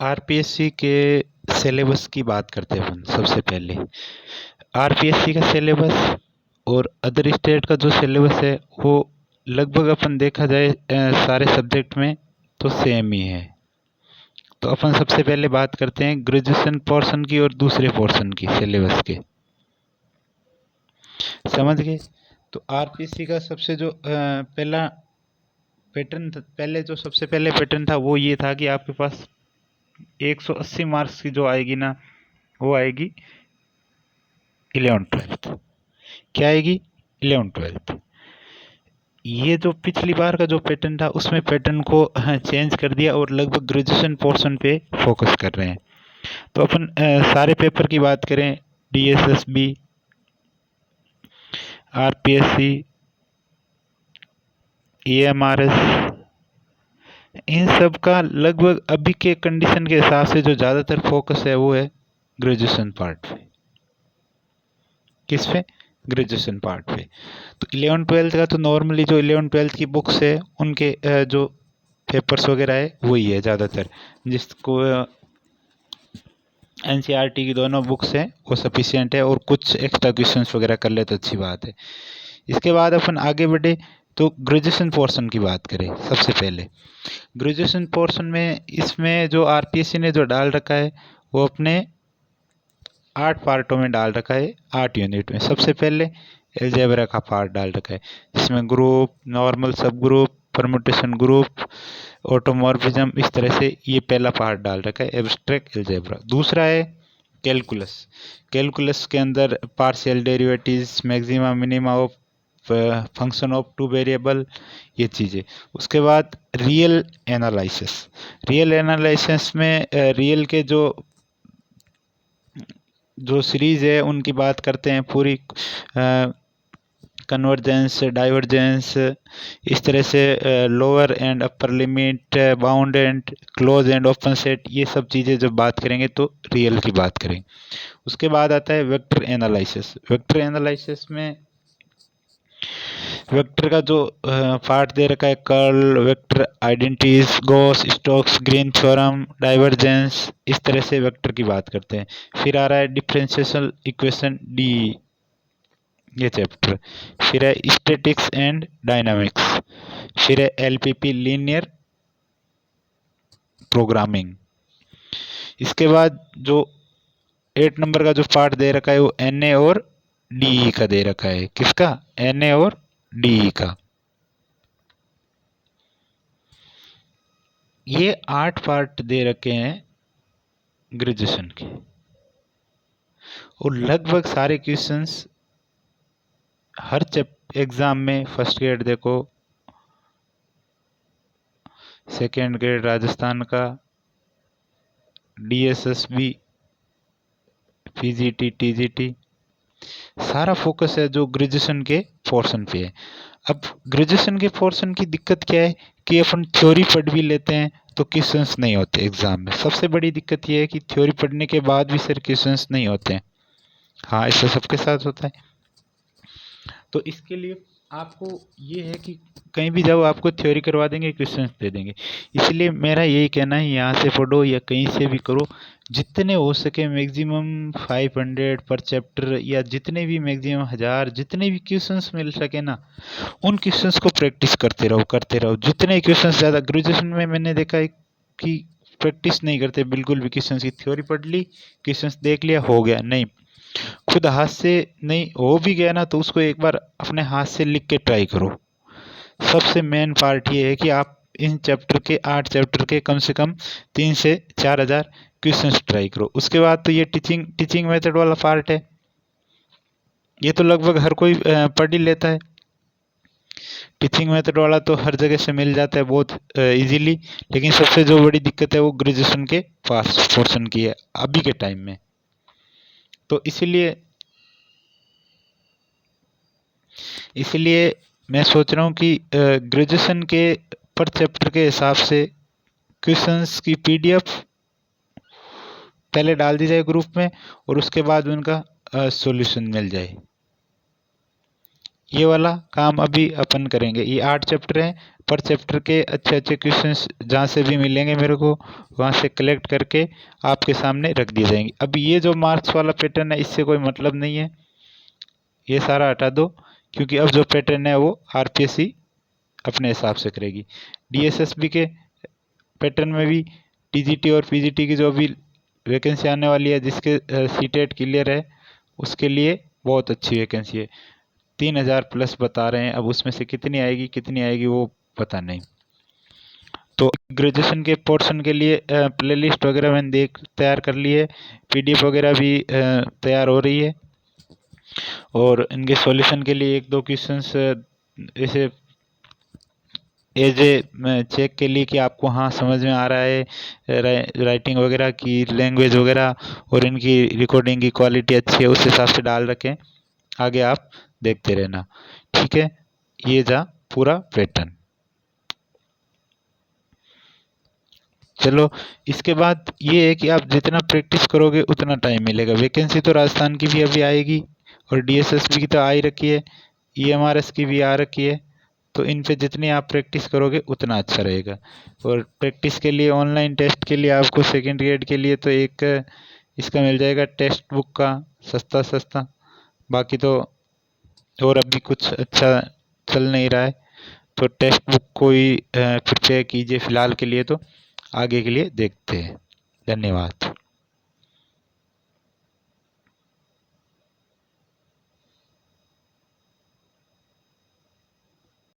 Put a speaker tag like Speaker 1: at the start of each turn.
Speaker 1: RPSC के syllabus की बात करते हैं अपन। सबसे पहले आरपीएससी का सिलेबस और अदर स्टेट का जो सिलेबस है वो लगभग अपन देखा जाए सारे सब्जेक्ट में तो सेम ही है। तो अपन सबसे पहले बात करते हैं ग्रेजुएशन पोर्शन की और दूसरे पोर्शन की सिलेबस के। समझ गए? तो आरपीएससी का सबसे जो पहला पैटर्न था, सबसे पहले पैटर्न था वो ये था कि आपके पास 180 मार्क्स की जो आएगी ना, वो आएगी 11th-12th। क्या आएगी? 11th-12th। ये जो पिछली बार का जो पैटर्न था उसमें पैटर्न को चेंज कर दिया और लगभग ग्रेजुएशन पोर्शन पे फोकस कर रहे हैं। तो अपन सारे पेपर की बात करें, डीएसएसबी, आरपीएससी, ईएमआरएस, इन सब का लगभग अभी के कंडीशन के हिसाब से जो ज़्यादातर फोकस है वो है ग्रेजुएशन पार्ट पे। किस पे? ग्रेजुएशन पार्ट पे। तो 11th-12th का तो नॉर्मली जो 11th-12th की बुक्स है उनके जो पेपर्स वगैरह है वही है ज़्यादातर, जिसको एनसीईआरटी की दोनों बुक्स हैं वो सफिशिएंट है, और कुछ एक्स्ट्रा क्वेश्चंस वगैरह कर ले तो अच्छी बात है। इसके बाद अपन आगे बढ़े तो ग्रेजुएशन पोर्शन की बात करें। सबसे पहले ग्रेजुएशन पोर्शन में इसमें जो आरपीएससी ने जो डाल रखा है वो अपने 8 पार्टों में डाल रखा है, 8 यूनिट में। सबसे पहले एलजेब्रा का पार्ट डाल रखा है, जिसमें ग्रुप, नॉर्मल, सब ग्रुप, परमुटेशन ग्रुप, ऑटोमॉर्फिज्म, इस तरह से ये पहला पार्ट डाल रखा है, एब्स्ट्रैक्ट एलजेब्रा। दूसरा है कैलकुलस। कैलकुलस के अंदर partial derivatives, maxima minima of function of two variable, ये चीज़ें। उसके बाद रियल एनालिसिस। रियल एनालिसिस में रियल के जो सीरीज है उनकी बात करते हैं पूरी, कन्वर्जेंस, डाइवर्जेंस, इस तरह से lower and upper limit, bound and close and open set, ये सब चीज़ें जब बात करेंगे तो रियल की बात करेंगे। उसके बाद आता है वेक्टर एनालिसिस। वेक्टर एनालिसिस में वेक्टर का जो पार्ट दे रखा है, curl, vector identities, Gauss, Stokes, green theorem, divergence, इस तरह से वेक्टर की बात करते हैं। फिर आ रहा है डिफरेंशियल इक्वेशन डी, ये चैप्टर। फिर है स्टैटिक्स एंड डायनामिक्स। फिर है एलपीपी, लीनियर प्रोग्रामिंग। इसके बाद जो 8 नंबर का जो पार्ट दे रखा है वो एनए और डीई का दे रखा है। किसका? एनए और डीई का। ये 8 पार्ट दे रखे हैं ग्रेजुएशन के, और लगभग सारे क्वेश्चंस हर एग्जाम में, फर्स्ट ग्रेड देखो, सेकेंड ग्रेड राजस्थान का, डीएसएसबी, पीजीटी, टीजीटी, सारा फोकस है जो ग्रेजुएशन के पोर्शन पे है। अब ग्रेजुएशन के पोर्शन की दिक्कत क्या है कि अपन थ्योरी पढ़ भी लेते हैं तो क्वेश्चंस नहीं होते एग्जाम में। सबसे बड़ी दिक्कत ये है कि थ्योरी पढ़ने के बाद भी सर क्वेश्चंस नहीं होते हैं। हाँ, ऐसा सबके साथ होता है। तो इसके लिए आपको ये है कि कहीं भी जाओ आपको थ्योरी करवा देंगे, क्वेश्चंस दे देंगे। इसलिए मेरा यही कहना है, यहाँ से पढ़ो या कहीं से भी करो, जितने हो सके मैक्सिमम 500 पर चैप्टर, या जितने भी मैक्सिमम 1000, जितने भी क्वेश्चंस मिल सके ना, उन क्वेश्चंस को प्रैक्टिस करते रहो। जितने क्वेश्चंस ज़्यादा, ग्रेजुएशन में मैंने देखा है कि प्रैक्टिस नहीं करते बिल्कुल भी। क्वेश्चंस की थ्योरी पढ़ ली, क्वेश्चंस देख लिया, हो गया। नहीं, खुद हाथ से नहीं हो भी गया ना तो उसको एक बार अपने हाथ से लिख के ट्राई करो। सबसे मेन पार्ट ये है कि आप इन चैप्टर के, 8 चैप्टर के कम से कम 3 से 4000 क्वेश्चंस ट्राई करो। उसके बाद तो ये टीचिंग मेथड वाला पार्ट है, ये तो लगभग हर कोई पढ़ ही लेता है। टीचिंग मेथड वाला तो हर जगह से मिल जाता है बहुत इजीली, लेकिन सबसे जो बड़ी दिक्कत है वो ग्रेजुएशन के पास पोर्शन की है अभी के टाइम में। तो इसलिए मैं सोच रहा हूँ कि ग्रेजुएशन के पर चैप्टर के हिसाब से क्वेश्चंस की पीडीएफ पहले डाल दी जाए ग्रुप में, और उसके बाद उनका सॉल्यूशन मिल जाए। ये वाला काम अभी अपन करेंगे। ये 8 चैप्टर हैं, पर चैप्टर के अच्छे अच्छे क्वेश्चंस जहाँ से भी मिलेंगे मेरे को वहाँ से कलेक्ट करके आपके सामने रख दिए जाएंगे। अब ये जो मार्क्स वाला पैटर्न है इससे कोई मतलब नहीं है, ये सारा हटा दो, क्योंकि अब जो पैटर्न है वो आरपीएससी अपने हिसाब से करेगी। डीएसएसबी के पैटर्न में भी टीजीटी और पीजीटी की जो भी वैकेंसी आने वाली है, जिसके सीटेट क्लियर है उसके लिए बहुत अच्छी वैकेंसी है, 3000 प्लस बता रहे हैं। अब उसमें से कितनी आएगी वो पता नहीं। तो ग्रेजुएशन के पोर्शन के लिए प्लेलिस्ट वगैरह मैंने तैयार कर ली है, पीडीएफ वगैरह भी तैयार हो रही है, और इनके सॉल्यूशन के लिए एक दो क्वेश्चंस ऐसे एज ए चेक के लिए कि आपको हाँ समझ में आ रहा है राइटिंग वगैरह की, लैंग्वेज वगैरह और इनकी रिकॉर्डिंग की क्वालिटी अच्छी है, उस हिसाब से डाल रखें। आगे आप देखते रहना, ठीक है। ये जा पूरा पैटर्न। चलो, इसके बाद ये है कि आप जितना प्रैक्टिस करोगे उतना टाइम मिलेगा। वैकेंसी तो राजस्थान की भी अभी आएगी और डीएसएसबी की तो आ ही रखी है, ईएमआरएस की भी आ रखी है, तो इन पे जितनी आप प्रैक्टिस करोगे उतना अच्छा रहेगा। और प्रैक्टिस के लिए ऑनलाइन टेस्ट के लिए आपको सेकेंड ग्रेड के लिए तो एक इसका मिल जाएगा टेक्स्ट बुक का, सस्ता सस्ता। बाकी तो और अभी कुछ अच्छा चल नहीं रहा है, तो टेक्स्ट बुक को ही प्रिपेयर कीजिए फिलहाल के लिए, तो आगे के लिए देखते हैं। धन्यवाद।